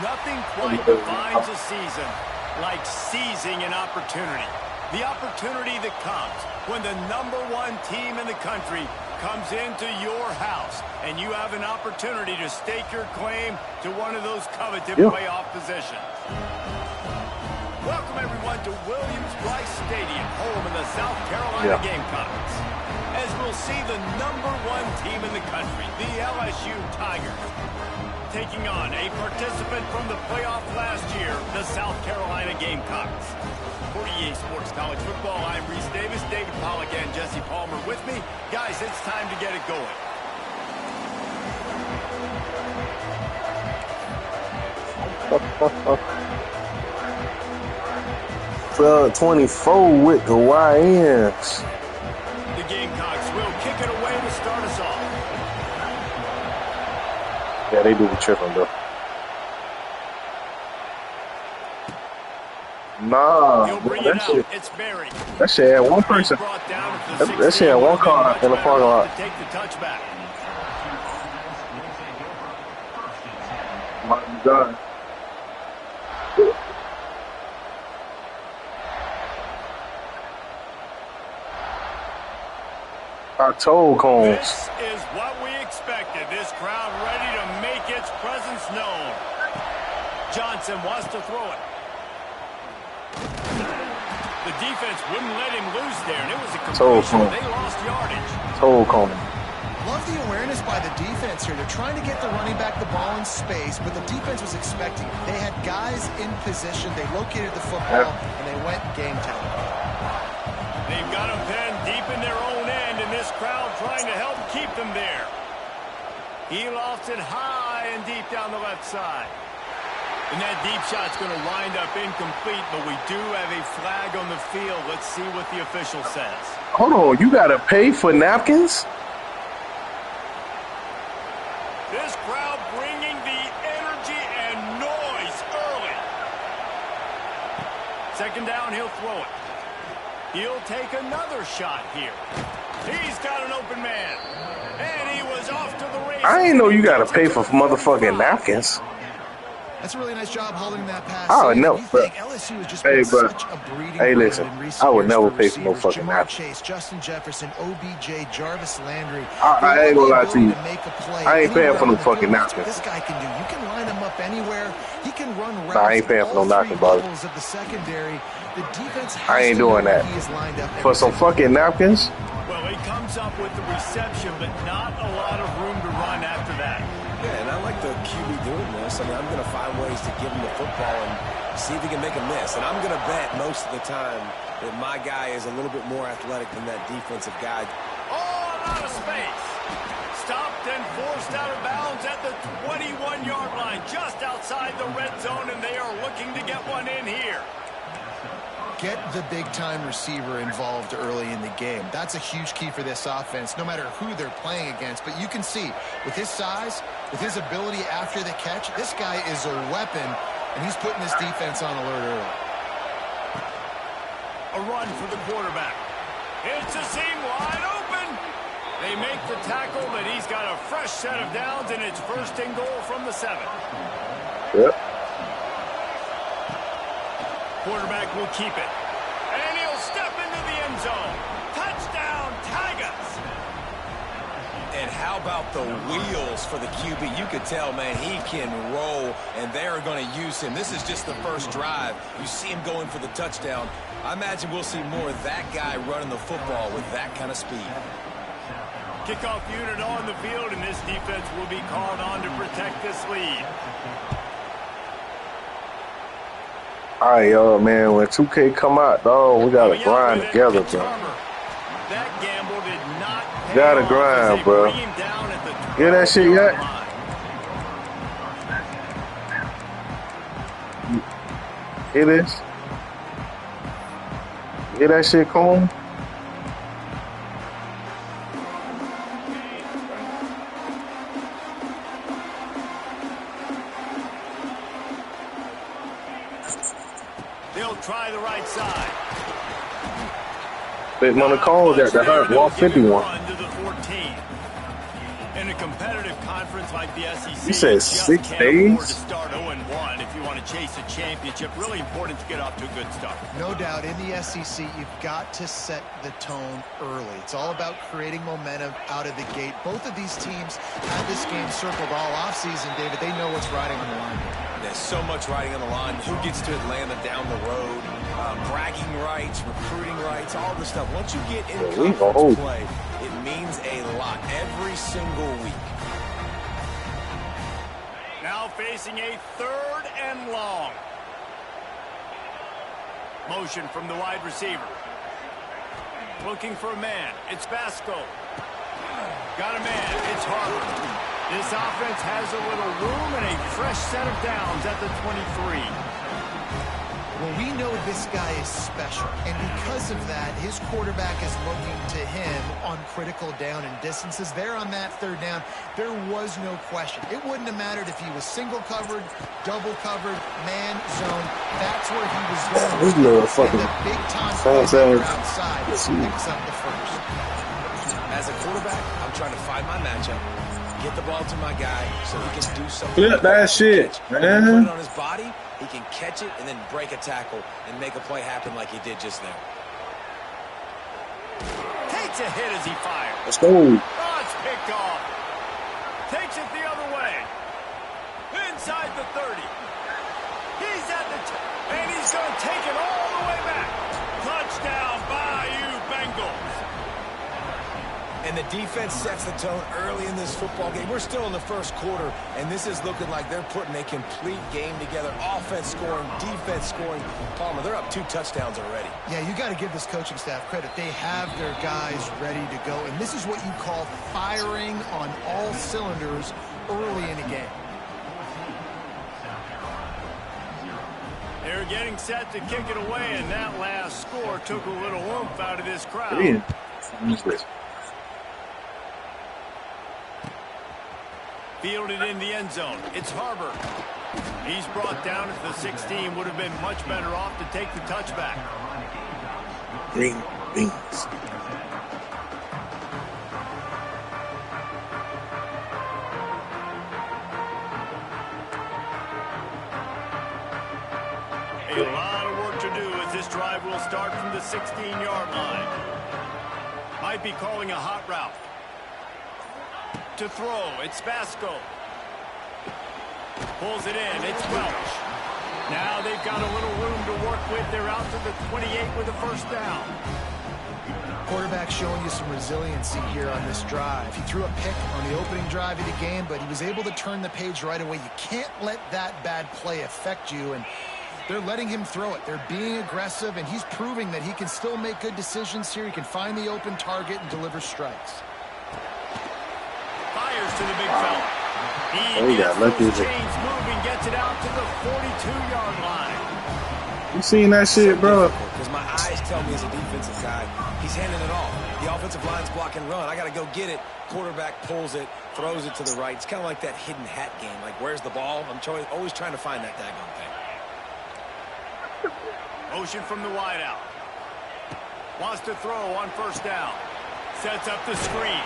Nothing quite defines a season like seizing an opportunity. The opportunity that comes when the #1 team in the country comes into your house and you have an opportunity to stake your claim to one of those coveted playoff positions. Welcome, everyone, to Williams-Brice Stadium, home of the South Carolina Gamecocks. As we'll see the #1 team in the country, the LSU Tigers, taking on a participant from the playoff last year, the South Carolina Gamecocks. For EA Sports College Football, I'm Reese Davis, David Pollack, and Jesse Palmer with me. Guys, it's time to get it going. Well, 24 with the YNs. The Gamecocks will kick it away to start us off. Yeah, they do be tripping, though. Nah, that shit. It's Barry. That shit had one person. That shit had one car in the parking lot. Take the touchback. My God. I told Combs. This is what we expected. This crowd ready to make its presence known. Johnson wants to throw it. The defense wouldn't let him loose there, and it was a completion. They lost yardage. Told Combs. Love the awareness by the defense here. They're trying to get the running back the ball in space, but the defense was expecting. They had guys in position. They located the football, and they went game time. They've got them pinned deep in their own end, and this crowd trying to help keep them there. He lofts it high and deep down the left side. And that deep shot's going to wind up incomplete, but we do have a flag on the field. Let's see what the official says. Hold on, you got to pay for napkins? This crowd bringing the energy and noise early. Second down, he'll throw it. He'll take another shot here. He's got an open man. And he was off to the races. I ain't know you got to pay for motherfucking napkins. That's a really nice job holding that pass. I would never. LSU has just been such a breeding listen, I would never pay for no fucking Jamar napkins. Chase, Justin Jefferson, OBJ, Jarvis Landry. I ain't gonna lie to you. I ain't paying for no Anywhere fucking That's what napkins. this guy can do. You can line him up anywhere. He can run routes. Nah, I ain't paying for no all napkin, three brother. levels of the secondary. The defense has I ain't to know doing that. he is lined up For some fucking napkins? Well, he comes up with the reception, but not a lot of room to run after that. Yeah, and I like the QB doing this. I mean, I'm going to find ways to give him the football and see if he can make a miss. And I'm going to bet most of the time that my guy is a little bit more athletic than that defensive guy. All out of space. Stopped and forced out of bounds at the 21-yard line, just outside the red zone, and they are looking to get one in here. Get the big-time receiver involved early in the game. That's a huge key for this offense, no matter who they're playing against. But you can see, with his size, with his ability after the catch, this guy is a weapon, and he's putting this defense on alert early. A run for the quarterback. It's a seam wide open. They make the tackle, but he's got a fresh set of downs, and it's first and goal from the 7. Yep. Quarterback will keep it. And he'll step into the end zone. Touchdown, Tigers. And how about the wheels for the QB? You could tell, man, he can roll, and they're going to use him. This is just the first drive. You see him going for the touchdown. I imagine we'll see more of that guy running the football with that kind of speed. Kickoff unit on the field, and this defense will be called on to protect this lead. All right, yo, man, when 2K come out, dog, we got to grind together, bro. That gamble did not pay Gotta off grind, as they bro. bring him down at the Hear that shit yet? 12-yard line. Hear this? Hear that shit, Cone? They'll try the right side. Big Money Cone's at the hurt, 151. To the 14. And a competitive conference like the SEC, You said just 6 can't days? afford to start 0-1 if you want to chase a championship. Really important to get off to a good start. No doubt, in the SEC, you've got to set the tone early. It's all about creating momentum out of the gate. Both of these teams had this game circled all offseason, David. They know what's riding on the line. There's so much riding on the line. Who gets to Atlanta down the road? Bragging rights, recruiting rights, all this stuff. Once you get in conference play, it means a lot every single week. Now facing a 3rd and long. Motion from the wide receiver. Looking for a man. It's Basco. Got a man. It's Harper. This offense has a little room and a fresh set of downs at the 23. Well, we know this guy is special, and because of that, his quarterback is looking to him on critical down and distances. There on that 3rd down, there was no question. It wouldn't have mattered if he was single covered, double covered, man, zone. That's where he was going. This little fucking the big time outside picks up the first. As a quarterback, I'm trying to find my matchup, get the ball to my guy so he can do something. Flip that shit, man. Put it on his body. He can catch it and then break a tackle and make a play happen like he did just there. Takes a hit as he fires. Let's go. Oh, it's picked off. Takes it the other way. Inside the 30. He's at the and he's going to take it all the way back. Touchdown, Bayou Bengals. And the defense sets the tone early in this football game. We're still in the first quarter, and this is looking like they're putting a complete game together. Offense scoring, defense scoring. Palmer, they're up 2 touchdowns already. Yeah, you got to give this coaching staff credit. They have their guys ready to go, and this is what you call firing on all cylinders early in a game. They're getting set to kick it away, and that last score took a little oomph out of this crowd. Fielded in the end zone. It's Harper. He's brought down at the 16. Would have been much better off to take the touchback. Green beans. A lot of work to do as this drive will start from the 16-yard line. Might be calling a hot route. To throw, it's Basco. Pulls it in, it's Welch. Now they've got a little room to work with. They're out to the 28 with a first down. Quarterback showing you some resiliency here on this drive. He threw a pick on the opening drive of the game, but he was able to turn the page right away. You can't let that bad play affect you, and they're letting him throw it. They're being aggressive, and he's proving that he can still make good decisions here. He can find the open target and deliver strikes. Fires to the big fella. He gets those chains moving, gets it out to the 42-yard line. You seen that shit, bro? Because my eyes tell me as a defensive guy, he's handing it off. The offensive line's block and run. I got to go get it. Quarterback pulls it, throws it to the right. It's kind of like that hidden hat game. Like, where's the ball? I'm always trying to find that daggone thing. Motion from the wideout. Wants to throw on first down. Sets up the screen.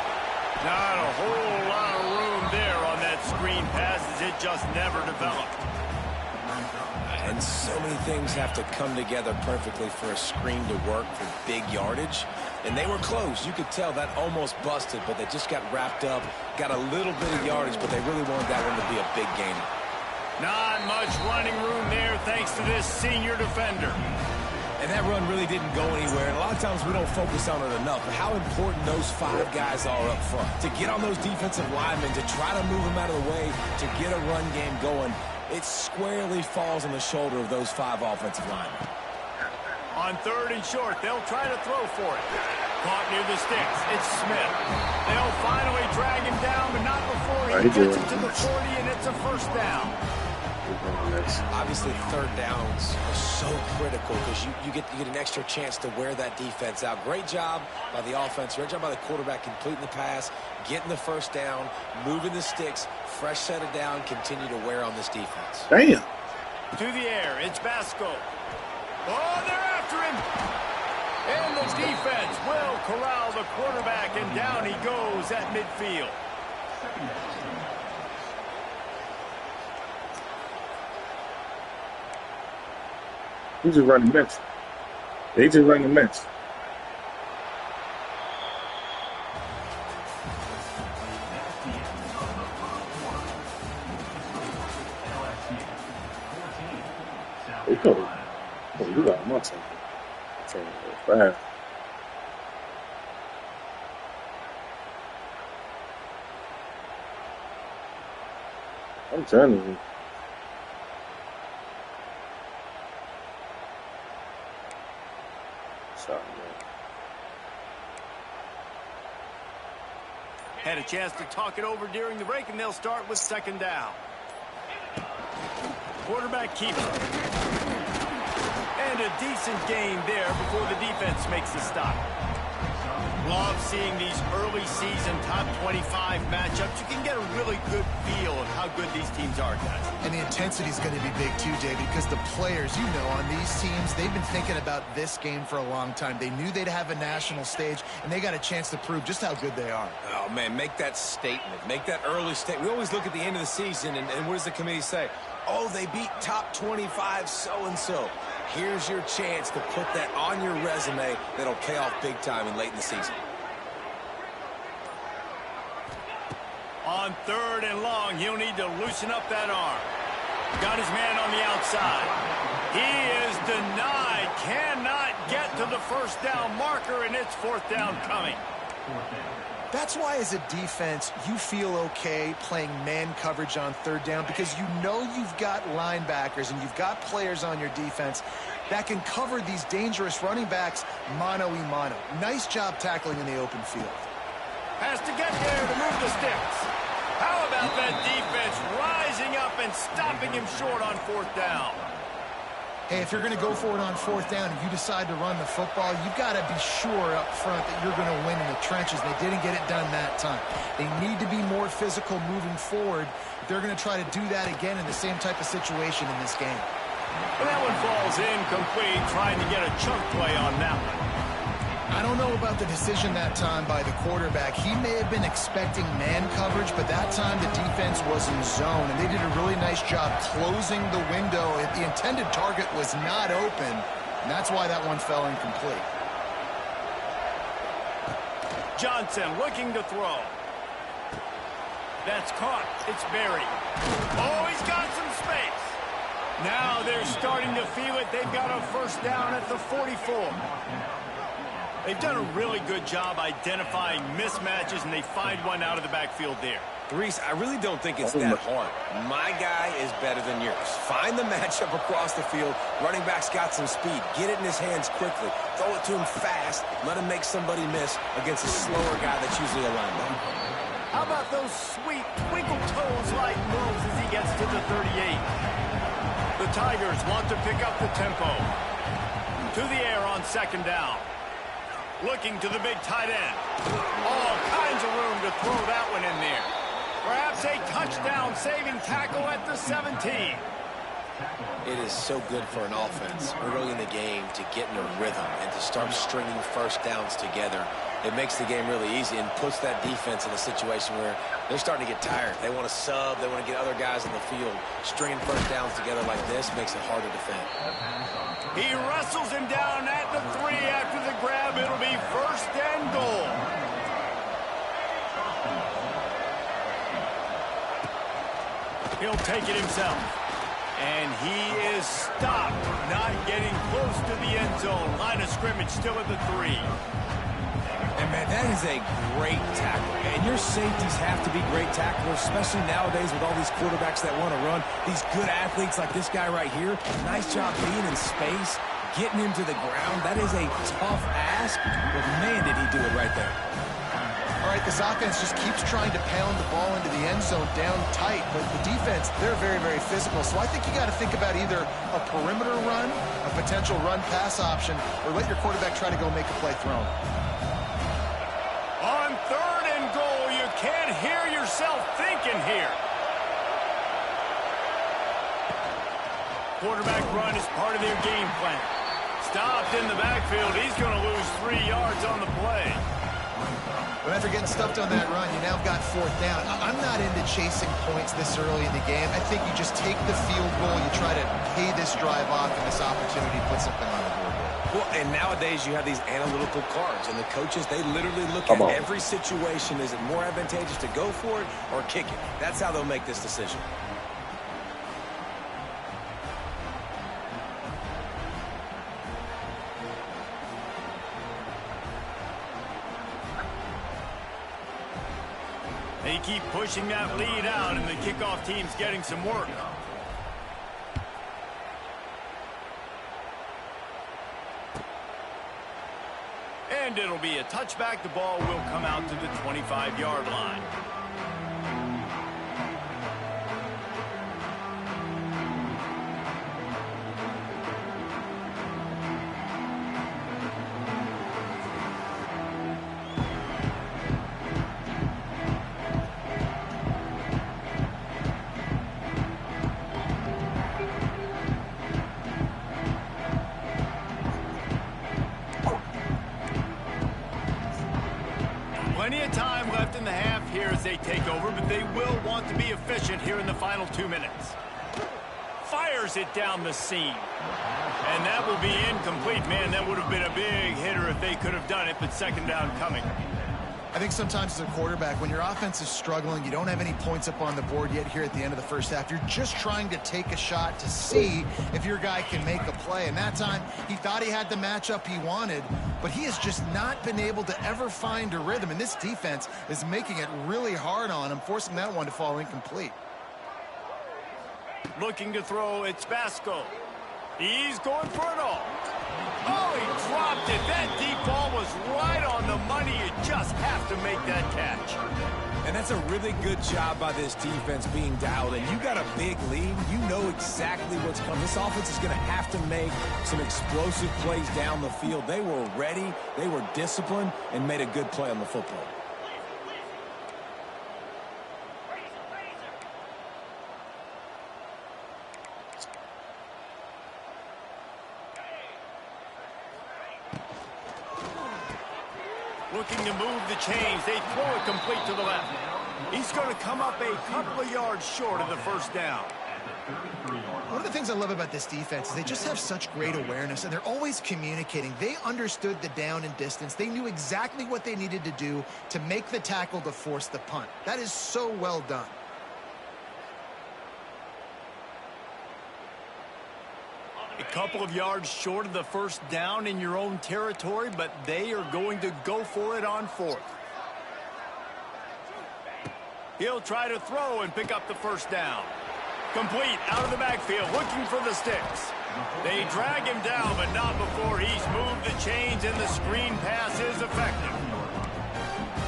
Not a whole lot of room there on that screen pass as it just never developed. And so many things have to come together perfectly for a screen to work for big yardage. And they were close. You could tell that almost busted, but they just got wrapped up, got a little bit of yardage, but they really wanted that one to be a big game. Not much running room there thanks to this senior defender. And that run really didn't go anywhere. And a lot of times we don't focus on it enough. But how important those 5 guys are up front. To get on those defensive linemen, to try to move them out of the way, to get a run game going, it squarely falls on the shoulder of those 5 offensive linemen. On 3rd and short, they'll try to throw for it. Caught near the sticks. It's Smith. They'll finally drag him down, but not before he gets it to the 40, and it's a first down. Obviously, 3rd downs are so critical because you get an extra chance to wear that defense out. Great job by the offense. Great job by the quarterback completing the pass, getting the first down, moving the sticks, fresh set of down, continue to wear on this defense. Damn. To the air, it's Basco. Oh, they're after him. And the defense will corral the quarterback, and down he goes at midfield. He just run the mix. They just run the mix. They go. Oh, you got much of it. Fast. I'm telling you. Had a chance to talk it over during the break, and they'll start with second down. Quarterback keeper. And a decent gain there before the defense makes the stop. Love seeing these early season top 25 matchups. You can get a really good feel of how good these teams are, guys. And the intensity is going to be big too, David, because the players, you know, on these teams, they've been thinking about this game for a long time. They knew they'd have a national stage, and they got a chance to prove just how good they are. Oh, man, make that statement. Make that early statement. We always look at the end of the season, and what does the committee say? Oh, they beat top 25 so-and-so. Here's your chance to put that on your resume that'll pay off big time and late in the season. On third and long, he'll need to loosen up that arm. Got his man on the outside. He is denied. Cannot get to the first down marker, and it's fourth down coming. That's why as a defense, you feel okay playing man coverage on third down because you know you've got linebackers and you've got players on your defense that can cover these dangerous running backs mano-a-mano. Nice job tackling in the open field. Has to get there to move the sticks. How about that defense rising up and stopping him short on fourth down? Hey, if you're going to go for it on fourth down and you decide to run the football, you've got to be sure up front that you're going to win in the trenches. They didn't get it done that time. They need to be more physical moving forward. They're going to try to do that again in the same type of situation in this game. And that one falls incomplete, trying to get a chunk play on that one. I don't know about the decision that time by the quarterback. He may have been expecting man coverage, but that time the defense was in zone, and they did a really nice job closing the window. The intended target was not open, and that's why that one fell incomplete. Johnson looking to throw. That's caught. It's buried. Oh, he's got some space. Now they're starting to feel it. They've got a first down at the 44. They've done a really good job identifying mismatches, and they find one out of the backfield there. Reese, I really don't think it's that hard. My guy is better than yours. Find the matchup across the field. Running back's got some speed. Get it in his hands quickly. Throw it to him fast. Let him make somebody miss against a slower guy that's usually a linebacker. How about those sweet twinkle toes-like moves as he gets to the 38? The Tigers want to pick up the tempo. To the air on second down. Looking to the big tight end. All kinds of room to throw that one in there. Perhaps a touchdown-saving tackle at the 17. It is so good for an offense early in the game to get in a rhythm and to start stringing first downs together. It makes the game really easy and puts that defense in a situation where they're starting to get tired. They want to sub. They want to get other guys in the field. Stringing first downs together like this makes it hard to defend. He wrestles him down at the 3 after the grab. It'll be first and goal. He'll take it himself. And he is stopped, not getting close to the end zone. Line of scrimmage still at the 3. And, man, that is a great tackle. And your safeties have to be great tacklers, especially nowadays with all these quarterbacks that want to run. These good athletes like this guy right here, nice job being in space, getting him to the ground. That is a tough ask, but, man, did he do it right there. All right, this offense just keeps trying to pound the ball into the end zone down tight, but the defense, they're very, very physical. So I think you got to think about either a perimeter run, a potential run-pass option, or let your quarterback try to go make a play thrown. On third and goal, you can't hear yourself thinking here. Quarterback run is part of their game plan. Stopped in the backfield. He's going to lose 3 yards on the play. But after getting stuffed on that run, you now got 4th down. I'm not into chasing points this early in the game. I think you just take the field goal, you try to pay this drive off, and this opportunity to put something on the board. Well, and nowadays you have these analytical cards, and the coaches, they literally look at every situation. Is it more advantageous to go for it or kick it? That's how they'll make this decision. They keep pushing that lead out, and the kickoff team's getting some work. And it'll be a touchback. The ball will come out to the 25-yard line. Plenty of time left in the half here as they take over, but they will want to be efficient here in the final 2 minutes. Fires it down the seam. And that will be incomplete. Man, that would have been a big hitter if they could have done it, but 2nd down coming. I think sometimes as a quarterback, when your offense is struggling, you don't have any points up on the board yet here at the end of the first half. You're just trying to take a shot to see if your guy can make a play. And that time, he thought he had the matchup he wanted, but he has just not been able to ever find a rhythm. And this defense is making it really hard on him, forcing that one to fall incomplete. Looking to throw, it's Basco. He's going for it all. Oh, he dropped it. That deep ball was right on the money. You just have to make that catch. And that's a really good job by this defense being dialed in. You got a big lead. You know exactly what's coming. This offense is going to have to make some explosive plays down the field. They were ready, they were disciplined, and made a good play on the football. Looking to move the chains. They throw it complete to the left. He's going to come up a couple of yards short of the 1st down. One of the things I love about this defense is they just have such great awareness, and they're always communicating. They understood the down and distance. They knew exactly what they needed to do to make the tackle to force the punt. That is so well done. A couple of yards short of the 1st down in your own territory, but they are going to go for it on 4th. He'll try to throw and pick up the 1st down. Complete out of the backfield, looking for the sticks. They drag him down, but not before he's moved the chains, and the screen pass is effective.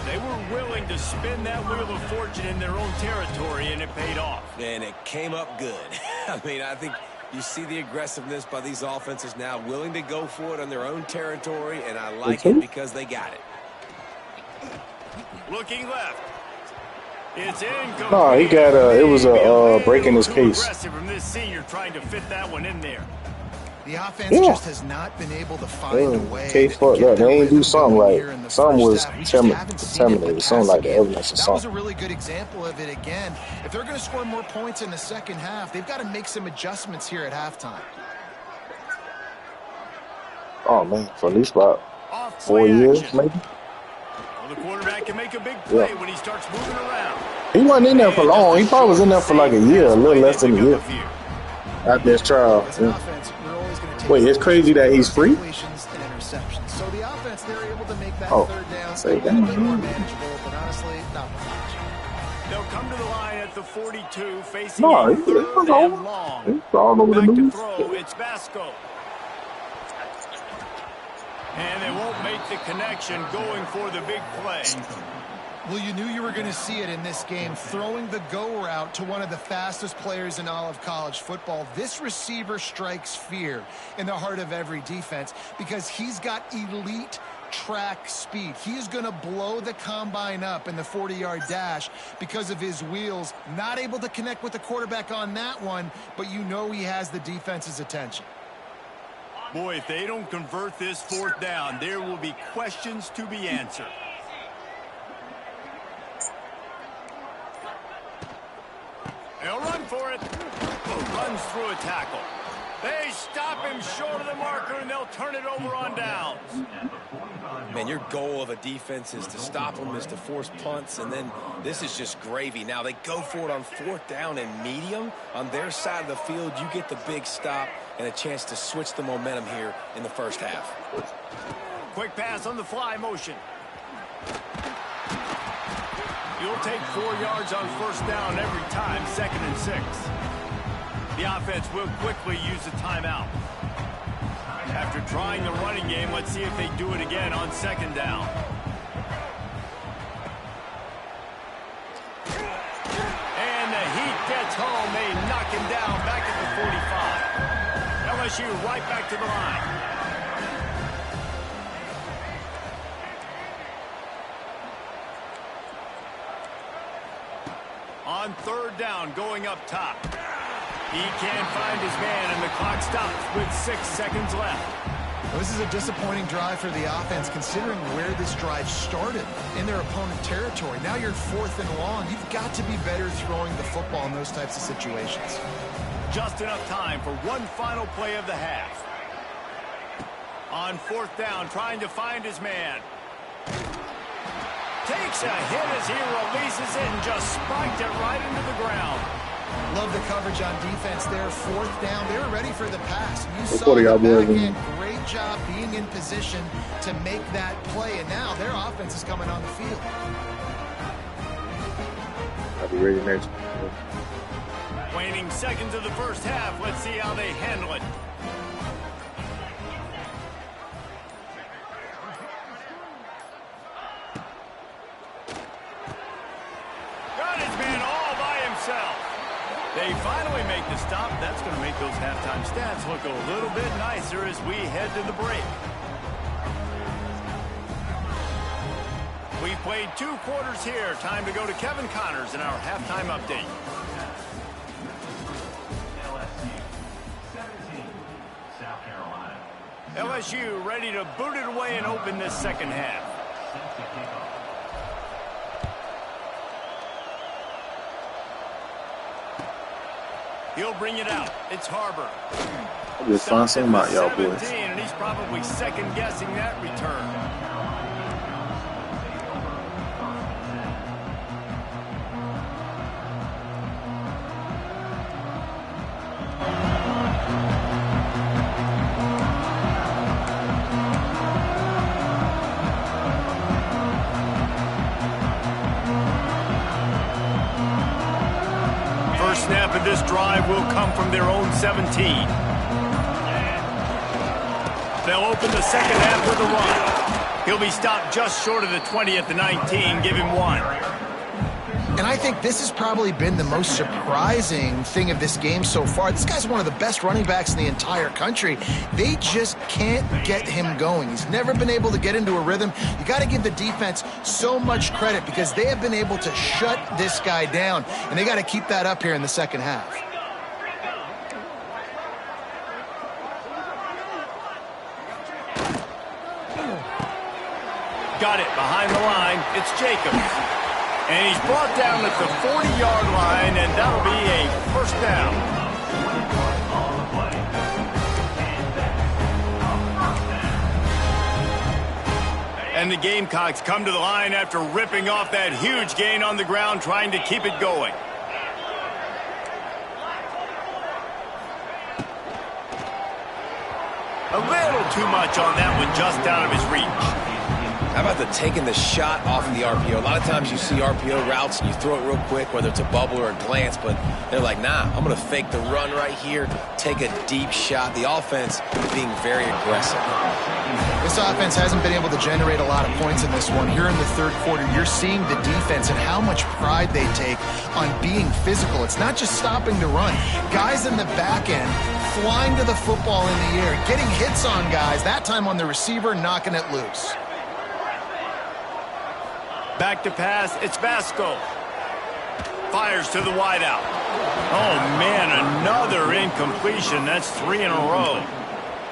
They were willing to spin that wheel of fortune in their own territory, and it paid off. And it came up good. I mean, I think you see the aggressiveness by these offenses now, willing to go for it on their own territory, and I like it because they got it. Looking left. It's incomplete. No, he got it was a break in his case. Aggressive from this senior trying to fit that one in there. The offense just has not been able to find a way. Case fucked up. They ain't do something right. Something was terminated. Something like the evidence or something. That was a really good example of it again. If they're going to score more points in the 2nd half, they've got to make some adjustments here at halftime. Oh, man. For at least about 4 years, maybe. Well, the quarterback can make a big play when he starts moving around. He wasn't in there for long. He probably was in there for like a year, a little less than a year. At this trial. Wait, it's crazy that he's free? So the offense, they're able to make that 3rd down say a little bit more manageable, but honestly, not much. They'll come to the line at the 42, facing No, a he 3rd was and over. long. He's all over the Back to news. throw, it's Basco. And they won't make the connection, going for the big play. Well, you knew you were going to see it in this game, throwing the go route to one of the fastest players in all of college football. This receiver strikes fear in the heart of every defense because he's got elite track speed. He is going to blow the combine up in the 40-yard dash because of his wheels. Not able to connect with the quarterback on that one, but you know he has the defense's attention. Boy, if they don't convert this 4th down, there will be questions to be answered. for it. Runs through a tackle. They stop him short of the marker, and they'll turn it over on downs. Man, your goal of a defense is to stop them, is to force punts, and then this is just gravy. Now, they go for it on 4th down and medium. On their side of the field, you get the big stop and a chance to switch the momentum here in the first half. Quick pass on the fly motion. You'll take 4 yards on 1st down every time, 2nd and 6. The offense will quickly use a timeout. After trying the running game, let's see if they do it again on 2nd down. And the heat gets home. They knock him down back at the 45. LSU right back to the line. On 3rd down, going up top. He can't find his man, and the clock stops with 6 seconds left. Well, this is a disappointing drive for the offense, considering where this drive started in their opponent territory. Now you're 4th and long. You've got to be better throwing the football in those types of situations. Just enough time for one final play of the half. On 4th down, trying to find his man. Takes a hit as he releases it and just spiked it right into the ground. Love the coverage on defense there. 4th down. They were ready for the pass. You saw the back end. Great job being in position to make that play. And now their offense is coming on the field. I'll be ready next. Waning seconds of the first half. Let's see how they handle it. Got his man all by himself. They finally make the stop. That's going to make those halftime stats look a little bit nicer as we head to the break. We've played 2 quarters here. Time to go to Kevin Connors in our halftime update. LSU ready to boot it away and open this second half. He'll bring it out. It's Harbor. I'll just find some out, y'all boys. And he's probably second-guessing that return. Snap of this drive will come from their own 17. They'll open the second half with a run. He'll be stopped just short of the 20 at the 19. Give him 1. And I think this has probably been the most surprising thing of this game so far. This guy's one of the best running backs in the entire country. They just can't get him going. He's never been able to get into a rhythm. You got to give the defense so much credit because they have been able to shut this guy down, and they got to keep that up here in the second half. Got it behind the line. It's Jacobs. And he's brought down at the 40-yard line, and that'll be a first down. And the Gamecocks come to the line after ripping off that huge gain on the ground, trying to keep it going. A little too much on that one, just out of his reach. How about the taking the shot off of the RPO? A lot of times you see RPO routes and you throw it real quick, whether it's a bubble or a glance, but they're like, nah, I'm going to fake the run right here, take a deep shot. The offense being very aggressive. This offense hasn't been able to generate a lot of points in this one. Here in the 3rd quarter, you're seeing the defense and how much pride they take on being physical. It's not just stopping the run. Guys in the back end flying to the football in the air, getting hits on guys, that time on the receiver, knocking it loose. Back to pass, it's Vasco. Fires to the wideout. Oh, man, another incompletion. That's 3 in a row.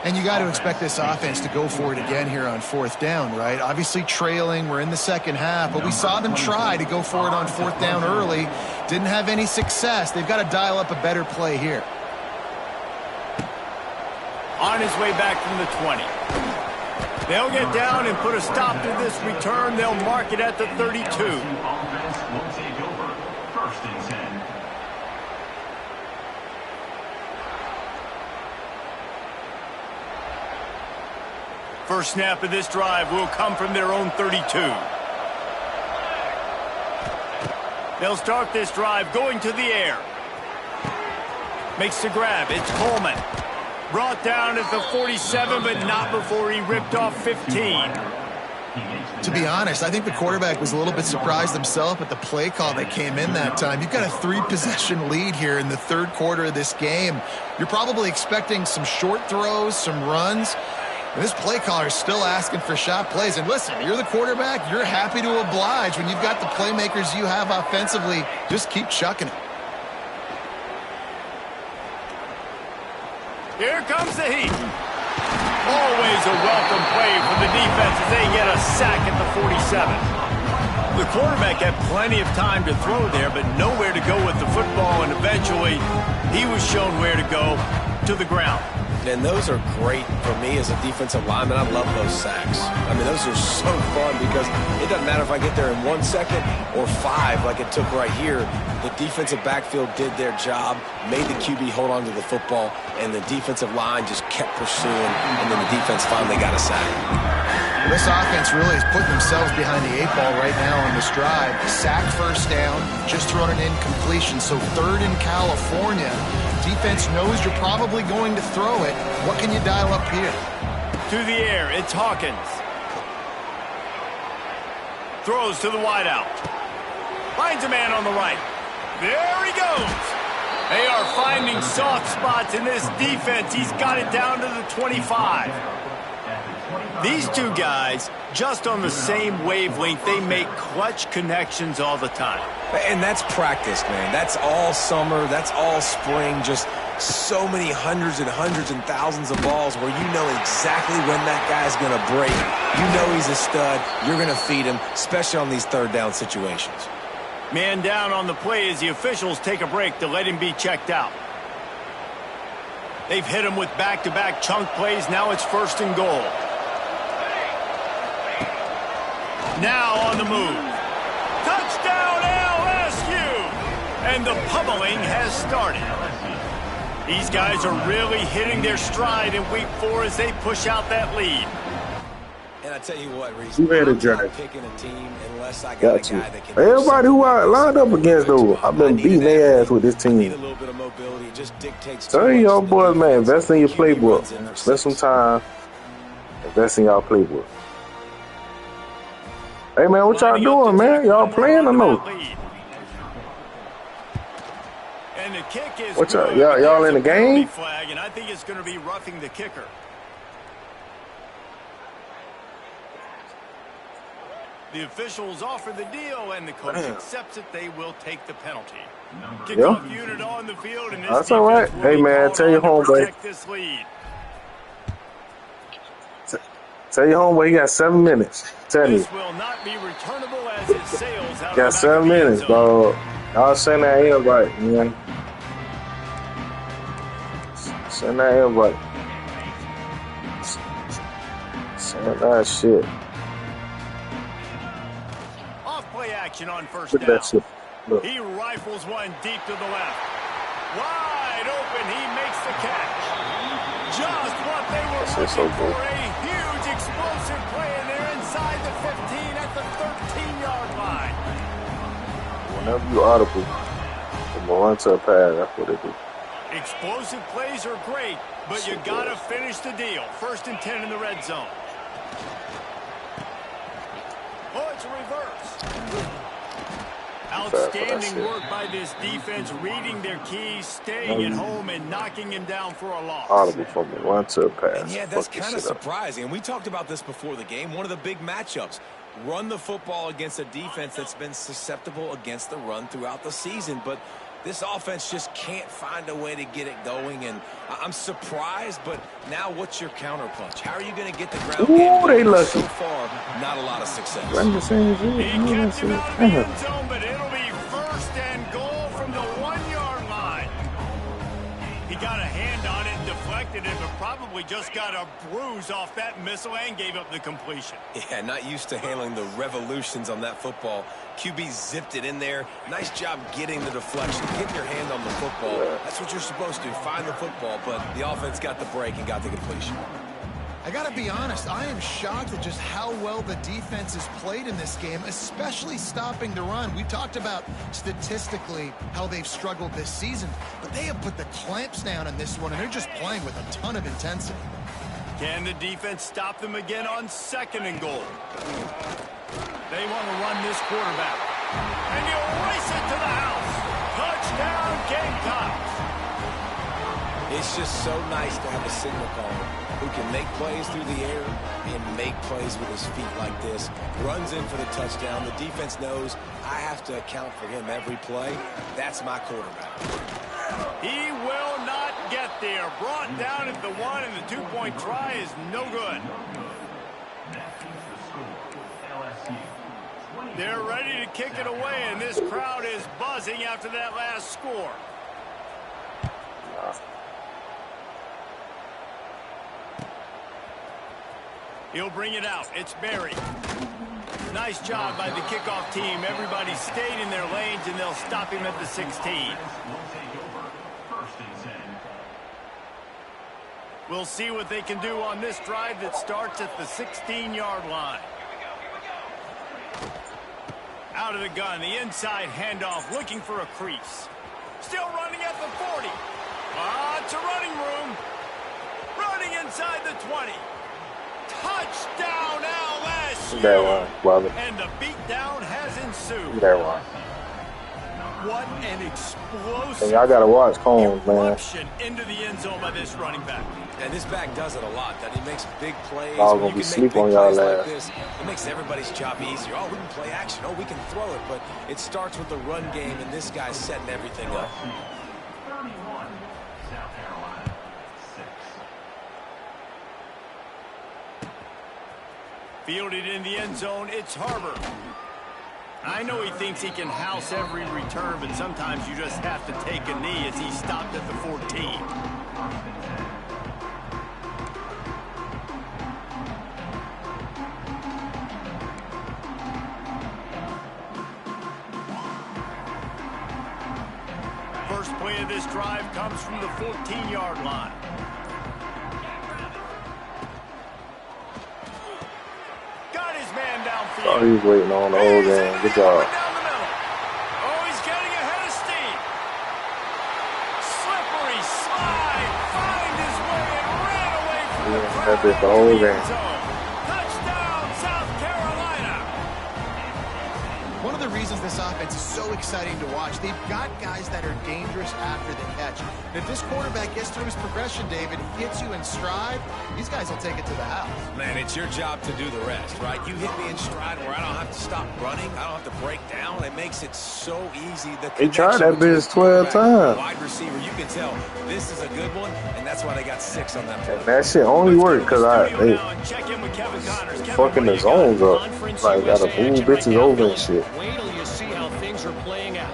And you got to expect this offense to go for it again here on 4th down, right? Obviously trailing, we're in the second half, but we saw them try to go for it on 4th down early. Didn't have any success. They've got to dial up a better play here. On his way back from the 20. They'll get down and put a stop to this return. They'll mark it at the 32. First snap of this drive will come from their own 32. They'll start this drive going to the air. Makes the grab. It's Coleman. Brought down at the 47, but not before he ripped off 15. To be honest, I think the quarterback was a little bit surprised himself at the play call that came in that time. You've got a 3-possession lead here in the 3rd quarter of this game. You're probably expecting some short throws, some runs. And this play caller is still asking for shot plays. And listen, you're the quarterback. You're happy to oblige when you've got the playmakers you have offensively. Just keep chucking it. Here comes the heat. Always a welcome play from the defense as they get a sack at the 47. The quarterback had plenty of time to throw there, but nowhere to go with the football, and eventually he was shown where to go, to the ground. And those are great for me as a defensive lineman. I love those sacks. I mean, those are so fun because it doesn't matter if I get there in 1 second or 5 like it took right here. The defensive backfield did their job, made the QB hold on to the football, and the defensive line just kept pursuing, and then the defense finally got a sack. This offense really is putting themselves behind the 8 ball right now on this drive. Sack first down, just thrown an incompletion, so 3rd in California. Defense knows you're probably going to throw it. What can you dial up here? To the air, it's Hawkins. Throws to the wideout. Finds a man on the right. There he goes. They are finding soft spots in this defense. He's got it down to the 25. These two guys, just on the same wavelength, they make clutch connections all the time. And that's practice, man. That's all summer. That's all spring. Just so many hundreds and thousands of balls where you know exactly when that guy's going to break. You know he's a stud. You're going to feed him, especially on these 3rd down situations. Man down on the play as the officials take a break to let him be checked out. They've hit him with back-to-back chunk plays. Now it's 1st and goal. Now on the move. Touchdown LSU! And the pummeling has started. These guys are really hitting their stride in week 4 as they push out that lead. And I tell you what, Reese, you had a I'm drive. not picking a team unless I got a guy that can. Everybody who I lined up against, though, I've been beating their ass with this team. Need a little bit of mobility. It just dictates. Tell y'all boys, man, invest in your playbook. Spend some time. Invest in y'all playbook. Hey, man, what y'all doing, man? Y'all playing or no? And the kick is what y'all in the game? Flag, and I think it's going to be roughing the kicker. The officials offer the deal, and the coach accepts it. They will take the penalty. Kickoff unit on the field, and this that's all right. Hey, man, tell your homeboy. Tell your homeboy he got 7 minutes. Tell me. This will not be returnable as it sails out. Got 7 minutes, dog. Y'all send that invite, man. Send that invite. Send that shit. Play action on 1st down. He rifles one deep to the left. Wide open, he makes the catch. Just what they were looking for. A huge explosive play, and they're inside the 15 at the 13-yard line. Whenever you audible, they will run to a pad. That's what they do. Explosive plays are great, but you got to finish the deal. 1st and 10 in the red zone. Oh, it's a reverse. Outstanding work by this defense, reading their keys, staying at home, and knocking him down for a loss. Audible for me, run to a pass. And yeah, that's kind of surprising. And we talked about this before the game. One of the big matchups. Run the football against a defense that's been susceptible against the run throughout the season. But This offense just can't find a way to get it going, and I'm surprised, but now what's your counterpunch? How are you going to get the ground game going? They lucky. So far, not a lot of success. He kept him out of the end zone, but it'll be first and goal from the 1-yard line. He got a hand on it and deflected it, but probably just got a bruise off that missile and gave up the completion. Yeah, not used to handling the revolutions on that football. QB zipped it in there. Nice job getting the deflection, getting your hand on the football. That's what you're supposed to do, find the football, but the offense got the break and got the completion. I got to be honest, I am shocked at just how well the defense has played in this game, especially stopping the run. We talked about statistically how they've struggled this season, but they have put the clamps down in this one, and they're just playing with a ton of intensity. Can the defense stop them again on 2nd and goal? They want to run this quarterback. And he'll race it to the house. Touchdown, Gamecocks. It's just so nice to have a signal caller who can make plays through the air and make plays with his feet like this. Runs in for the touchdown. The defense knows I have to account for him every play. That's my quarterback. He will not get there. Brought down at the 1, and the 2-point try is no good. They're ready to kick it away, and this crowd is buzzing after that last score. He'll bring it out. It's Berry. Nice job by the kickoff team. Everybody stayed in their lanes, and they'll stop him at the 16. We'll see what they can do on this drive that starts at the 16-yard line. Out of the gun, the inside handoff, looking for a crease. Still running at the 40. It's a running room. Running inside the 20. Touchdown, LSU. And the beatdown has ensued. What an explosive y'all gotta watch Combs, man. Into the end zone by this running back. And this back does it a lot. That he makes big plays. Y'all gonna be sleep on y'all like this, it makes everybody's job easier. Oh, we can play action. Oh, we can throw it. But it starts with the run game, and this guy's setting everything up. Fielded in the end zone, it's Harbor. I know he thinks he can house every return, but sometimes you just have to take a knee as he stopped at the 14. First play of this drive comes from the 14-yard line. Man downfield. Oh, he's waiting on the old game. Good job. Oh, he's getting ahead of steam. Slippery slide. Find his way and ran away from the crowd. That did the whole game. Touchdown, South Carolina. One of the reasons this offense is so exciting to watch, they've got guys that are dangerous after the catch. And if this quarterback gets through his progression, David, hits you in stride, these guys will take it to the house. Man, it's your job to do the rest, right? You hit me in stride where I don't have to stop running. I don't have to break down. It makes it so easy. They tried that bitch 12 times. Wide receiver, you can tell this is a good one, and that's why they got 6 on that play. And that shit only worked because they fucking the zones up. Like, gotta move bitches over and shit. Wait till you see how things are playing out.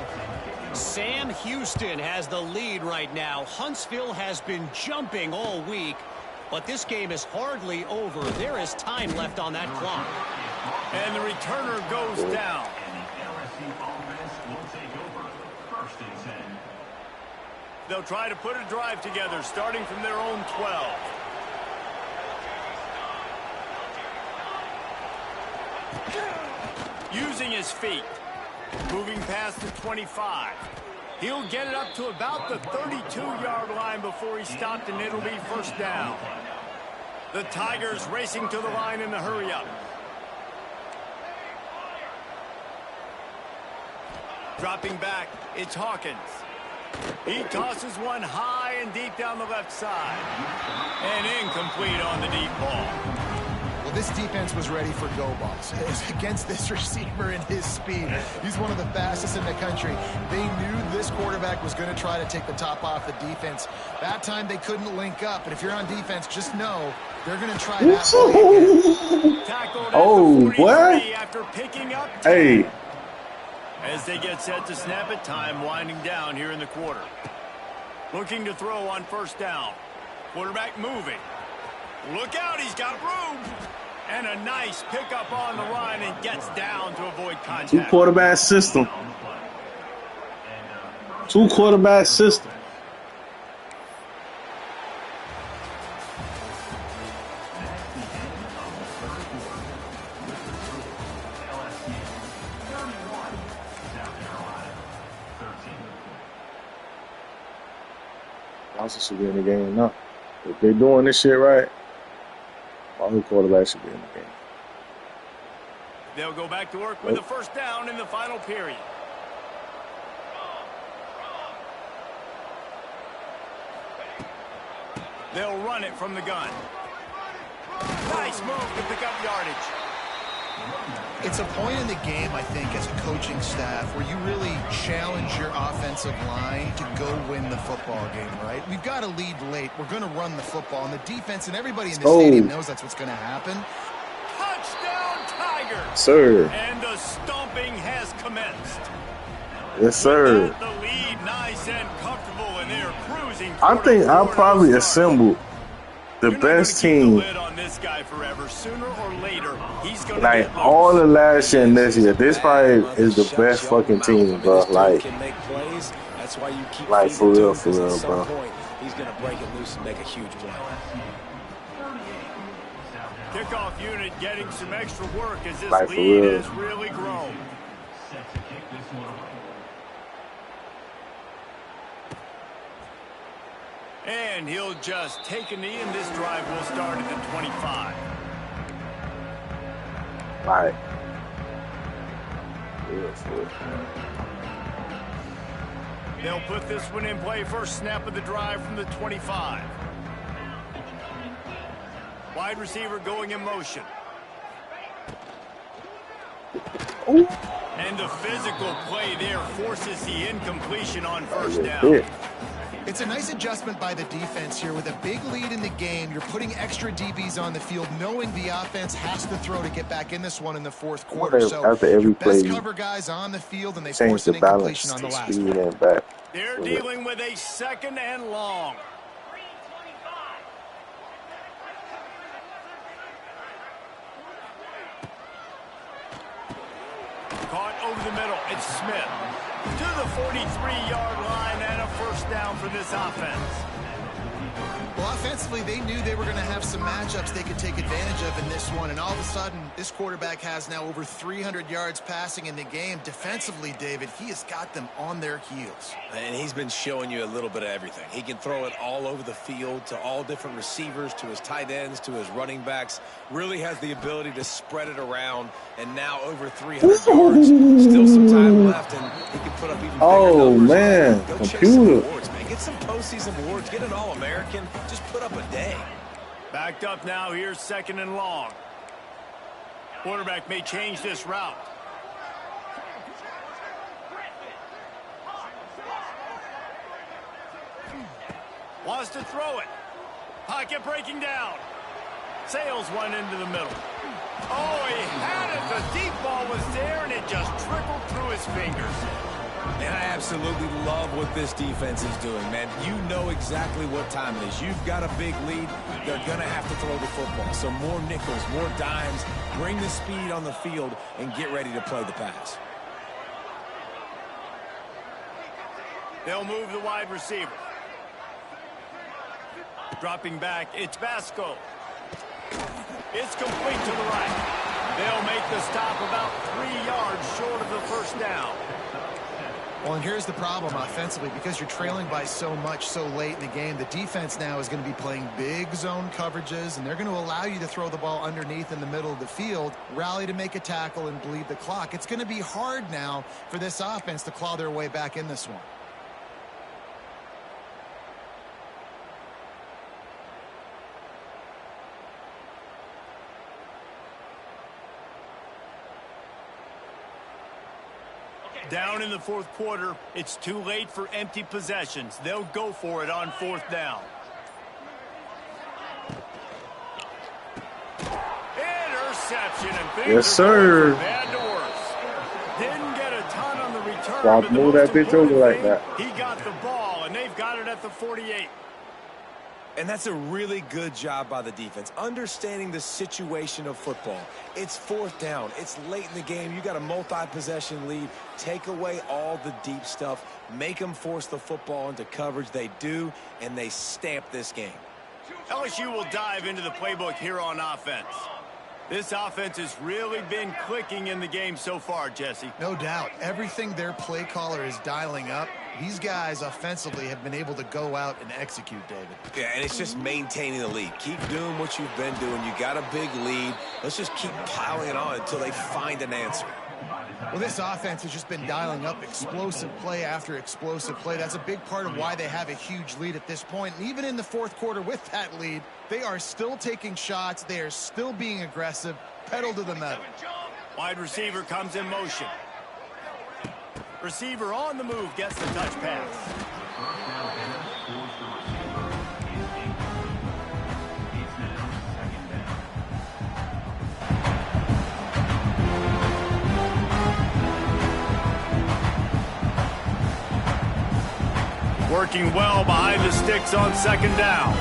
Sam Houston has the lead right now. Huntsville has been jumping all week, but this game is hardly over. There is time left on that clock. And the returner goes down. They'll try to put a drive together, starting from their own 12. Using his feet. Moving past the 25. He'll get it up to about the 32-yard line before he stopped, and it'll be first down. The Tigers racing to the line in the hurry-up. Dropping back, it's Hawkins. He tosses one high and deep down the left side. And incomplete on the deep ball. Well, this defense was ready for go balls. Against this receiver and his speed, he's one of the fastest in the country. They knew this quarterback was going to try to take the top off the defense. That time they couldn't link up, and if you're on defense, just know they're going to try that play again. Tackled Oh, what? After picking up 10. Hey. As they get set to snap it, time winding down here in the quarter. Looking to throw on first down. Quarterback moving. Look out, he's got room. And a nice pickup on the line and gets down to avoid contact. Two quarterback system. Two quarterback system. Johnson should be in the game now. If they're doing this shit right, all the quarterbacks should be in the game. They'll go back to work with the first down in the final period. They'll run it from the gun. Nice move to pick up yardage. It's a point in the game, I think, as a coaching staff where you really challenge your offensive line to go win the football game, right? We've got to lead late. We're going to run the football, and the defense and everybody in the stadium knows that's what's going to happen. Touchdown, Tigers! Sir. And the stomping has commenced. Yes, sir. The lead, nice and comfortable, and they're cruising. I think I'll probably assemble the best team. Sooner or later, he's gonna like all the last year and this year, this probably is the best fucking team, bro. Like for real, bro. He's gonna break it loose and make a huge play. Kickoff unit getting some extra work as this like lead has really grown. And he'll just take a knee, and this drive will start at the 25. Right. They'll put this one in play. First snap of the drive from the 25. Wide receiver going in motion. Ooh. And the physical play there forces the incompletion on first down. It's a nice adjustment by the defense here. With a big lead in the game, you're putting extra DBs on the field, knowing the offense has to throw to get back in this one in the fourth quarter. So after every play, best cover guys on the field, and they force an incompletion on the last one. And back. They're dealing with a second and long. Caught over the middle. It's Smith to the 43-yard line, and a first down for this offense. Well, offensively, they knew they were going to have some matchups they could take advantage of in this one, and all of a sudden, this quarterback has now over 300 yards passing in the game. Defensively, David, he has got them on their heels. And he's been showing you a little bit of everything. He can throw it all over the field to all different receivers, to his tight ends, to his running backs. Really has the ability to spread it around, and now over 300 yards. Still some time left, and he can put up even bigger numbers. Man, Go computer. Awards, man. Get some postseason awards. Get an All-American. Just put up a day. Backed up now. Here's second and long. Quarterback may change this route. Wants to throw it. Pocket breaking down. Sails one into the middle. Oh, he had it. The deep ball was there, and it just trickled through his fingers. And I absolutely love what this defense is doing, man. You know exactly what time it is. You've got a big lead. They're going to have to throw the football. So more nickels, more dimes. Bring the speed on the field and get ready to play the pass. They'll move the wide receiver. Dropping back, it's Vasco. It's complete to the right. They'll make the stop about 3 yards short of the first down. Well, and here's the problem offensively. Because you're trailing by so much so late in the game, the defense now is going to be playing big zone coverages, and they're going to allow you to throw the ball underneath in the middle of the field, rally to make a tackle, and bleed the clock. It's going to be hard now for this offense to claw their way back in this one. Down in the fourth quarter, it's too late for empty possessions. They'll go for it on fourth down. Interception, and things yes, sir. bad to worse. Didn't get a ton on the return. So I'll but the move most that bitch over important like thing, that. He got the ball, and they've got it at the 48. And that's a really good job by the defense, understanding the situation of football. It's fourth down. It's late in the game. You got a multi-possession lead. Take away all the deep stuff. Make them force the football into coverage. They do, and they stamp this game. LSU will dive into the playbook here on offense. This offense has really been clicking in the game so far, Jesse. No doubt. Everything their play caller is dialing up, these guys offensively have been able to go out and execute, David. Yeah, and it's just maintaining the lead. Keep doing what you've been doing. You got a big lead. Let's just keep piling it on until they find an answer. Well, this offense has just been dialing up explosive play after explosive play. That's a big part of why they have a huge lead at this point. And even in the fourth quarter with that lead, they are still taking shots. They are still being aggressive, pedal to the metal. Wide receiver comes in motion. Receiver on the move gets the touch pass. Working well behind the sticks on second down.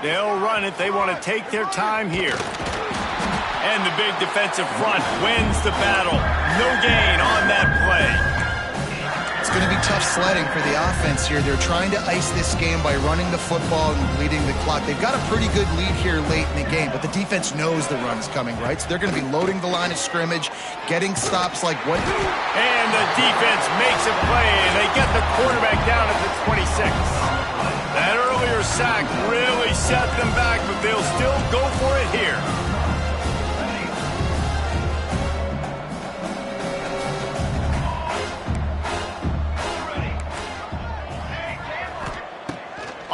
They'll run it. They want to take their time here. And the big defensive front wins the battle. No gain on that play. It's going to be tough sledding for the offense here. They're trying to ice this game by running the football and bleeding the clock. They've got a pretty good lead here late in the game, but the defense knows the run's coming, right? So they're going to be loading the line of scrimmage, getting stops like what? And the defense makes a play, and they get the quarterback down at the 26. That earlier sack really set them back, but they'll still go for it here.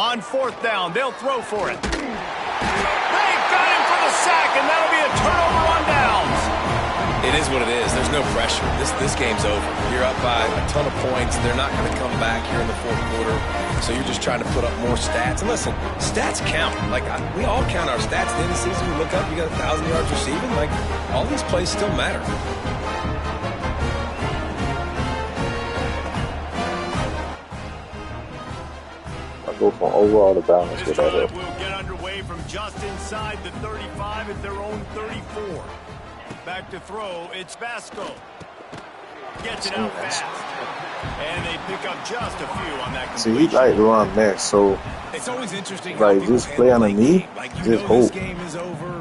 On fourth down, they'll throw for it. They've got him for the sack, and that'll be a turnover on downs. It is what it is. There's no pressure. This game's over. You're up by a ton of points. They're not going to come back here in the fourth quarter. So you're just trying to put up more stats. And listen, stats count. Like, we all count our stats. At the end of the season, we look up, you got 1,000 yards receiving. Like, all these plays still matter. Go from overall to balance with that. Will get underway from just inside the 35 at their own 34. Back to throw, it's Basco. Gets it out fast. And they pick up just a few on that completion. See, he like to run next, so it's always interesting. Like, just play underneath, like, just hope.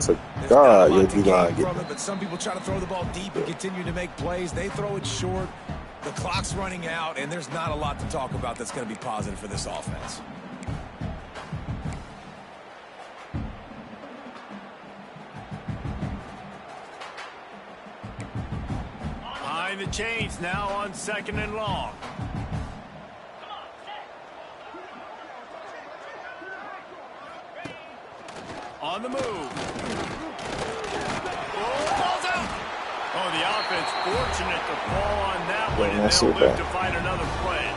So, God, you'll be gonna get it. But some people try to throw the ball deep and continue to make plays. They throw it short. The clock's running out, and there's not a lot to talk about that's going to be positive for this offense. Behind the chains now on second and long. On the move. Oh, ball's out. Oh, the offense fortunate to fall on that one, and they'll live to find another play.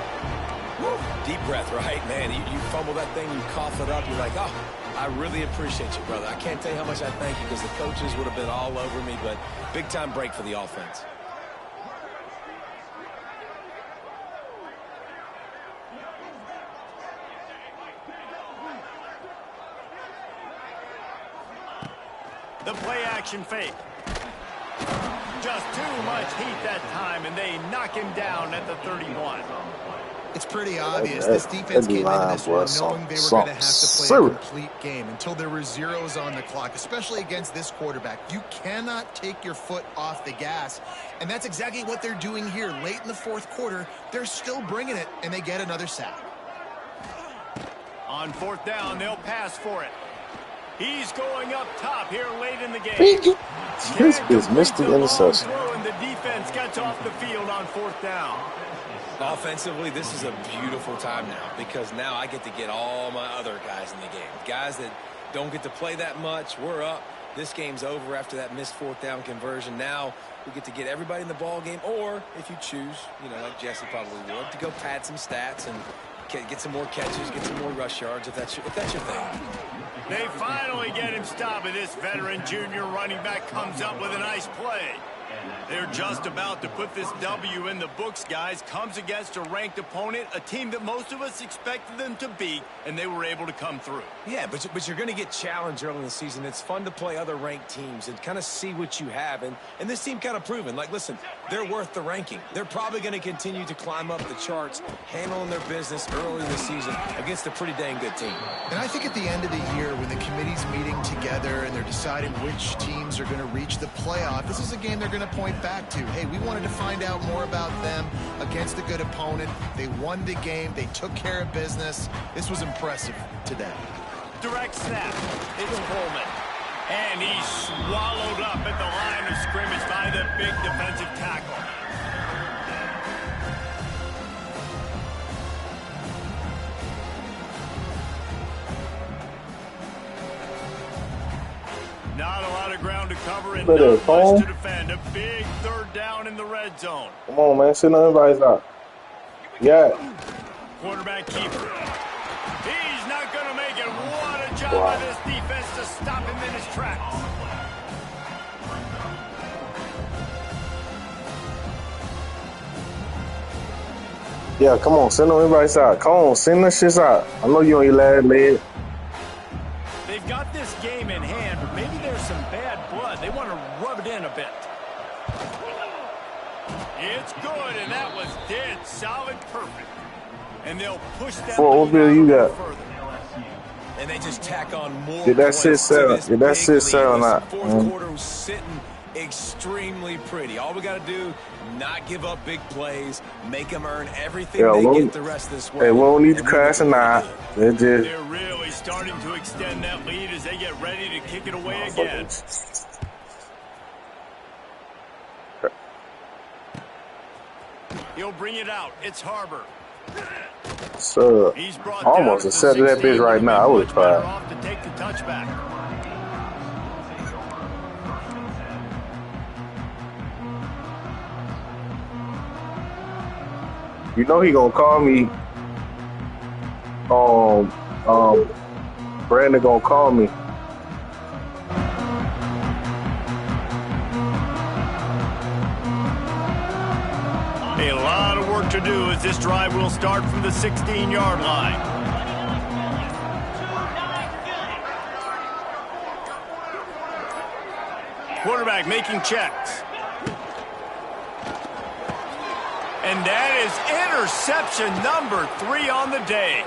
Woo. Deep breath, right? Man, you fumble that thing, you cough it up, you're like, oh, I really appreciate you, brother. I can't tell you how much I thank you because the coaches would have been all over me, but big-time break for the offense. The play-action fake. Just too much heat that time, and they knock him down at the 31. It's pretty obvious. This defense came into this one knowing they were going to have to play a complete game until there were zeros on the clock, especially against this quarterback. You cannot take your foot off the gas, and that's exactly what they're doing here. Late in the fourth quarter, they're still bringing it, and they get another sack. On fourth down, they'll pass for it. He's going up top here late in the game. This is Mr. Interception. And the defense gets off the field on fourth down. Offensively, this is a beautiful time now because now I get to get all my other guys in the game. Guys that don't get to play that much, we're up. this game's over after that missed fourth down conversion. Now we get to get everybody in the ball game, or if you choose, you know, like Jesse probably would, to go pad some stats and get some more catches, get some more rush yards, if that's your thing. They finally get him stopped, and this veteran junior running back comes up with a nice play. They're just about to put this W in the books, guys. Comes against a ranked opponent, a team that most of us expected them to beat, and they were able to come through. Yeah, but you're going to get challenged early in the season. It's fun to play other ranked teams and kind of see what you have. And this team kind of proven, like, listen, they're worth the ranking. They're probably going to continue to climb up the charts, handling their business early in the season against a pretty dang good team. And I think at the end of the year, when the committee's meeting together and they're deciding which teams are going to reach the playoff, this is a game they're going to point back to. Hey, we wanted to find out more about them against a good opponent. They won the game. They took care of business. This was impressive today. Direct snap. It's Coleman. And he's swallowed up at the line of scrimmage by the big defensive tackle. Not a lot of ground to cover and not much to defend. A big third down in the red zone. Come on, man. Send everybody's out. Yeah. Quarterback keeper. He's not going to make it. What a job by this defense to stop him in his tracks. Yeah, come on. Send everybody's out. Come on. Send the shits out. I know you on your last leg. They've got this game in hand, but maybe there's some bad blood. They want to rub it in a bit. It's good, and that was dead solid, perfect. And they'll push that what bill you got? further. And they just tack on more. Did that shit sell? Did that shit sell or not? Fourth quarter was sitting extremely pretty. All we got to do, not give up big plays, make them earn everything they get the rest of this way. Hey, we don't need to crash or not. They're really starting to extend that lead as they get ready to kick it away again. He'll bring it out. It's Harbor. So, I almost accepted that bitch right now. I would have tried. Off to take the touchback. You know he gonna call me. Brandon gonna call me. A lot of work to do as this drive will start from the 16-yard line. Quarterback making checks. And that is interception number 3 on the day.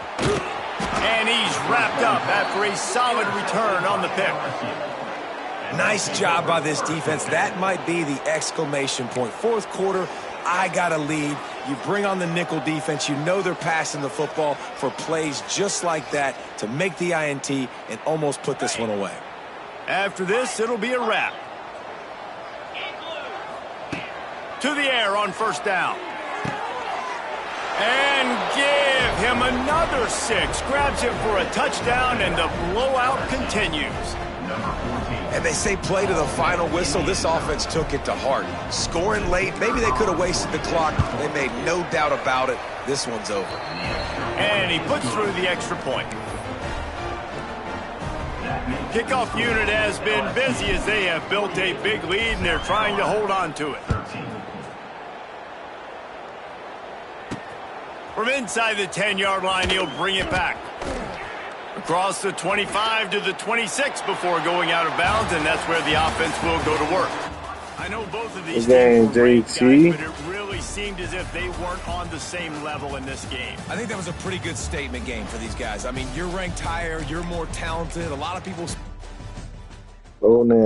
And he's wrapped up after a solid return on the pick. Nice job by this defense. That might be the exclamation point. Fourth quarter, I got a lead. You bring on the nickel defense. You know they're passing the football for plays just like that to make the INT and almost put this one away. After this, it'll be a wrap. To the air on first down. And give him another 6. Grabs him for a touchdown, and the blowout continues. And they say play to the final whistle. This offense took it to heart. Scoring late, maybe they could have wasted the clock. They made no doubt about it. This one's over. And he puts through the extra point. Kickoff unit has been busy as they have built a big lead, and they're trying to hold on to it. From inside the 10-yard line, he'll bring it back. Across the 25 to the 26 before going out of bounds, and that's where the offense will go to work. I know both of these teams were great guys, but it really seemed as if they weren't on the same level in this game. I think that was a pretty good statement game for these guys. I mean, you're ranked higher, you're more talented. A lot of people... Oh, man.